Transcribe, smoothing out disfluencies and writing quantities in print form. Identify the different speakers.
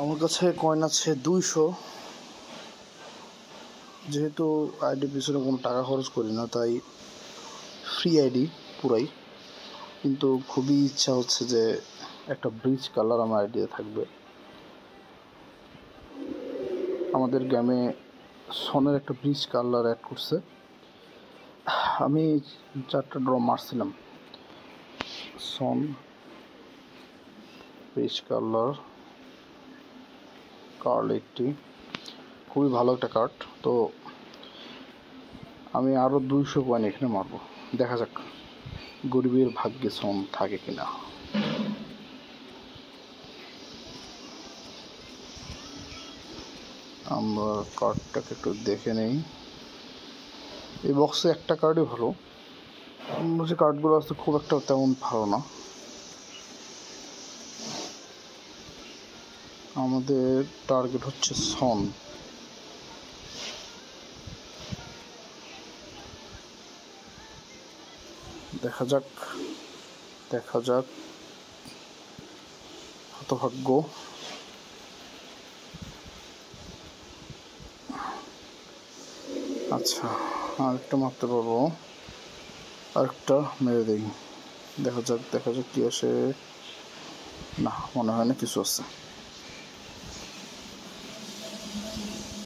Speaker 1: আমার কাছে কয়েন আছে 200। যেহেতু আইডি পিছনে কোনো টাকা খরচ করি না, তাই ফ্রি আইডি পুরাই। কিন্তু খুবই ইচ্ছা হচ্ছে যে একটা ব্রিজ কালার আমার আইডিতে থাকবে। আমাদের গেমে সনের একটা ব্রিজ কালার অ্যাড করছে। আমি 4টা ড্র মারছিলাম। সন ব্রিজ কালার কার্ড 80, খুবই ভালো একটা কার্ড। তো আমি আরও 200 কয়েন এখানে মারবো, দেখা যাক গরিবের ভাগ্যে সন থাকে কিনা। আমরা কার্ডটাকে একটু দেখে নেই। এই বক্সে একটা কার্ডই ভালো, অন্য যে কার্ডগুলো আছে খুব একটা তেমন ভালো না। আমাদের টার্গেট হচ্ছে সন। দেখা যাক হতভাগ্য। আচ্ছা, আরেকটা মারতে পারবো, আরেকটা মেরে দিই। দেখা যাক কি আসে। না, মনে হয় না কিছু আছে।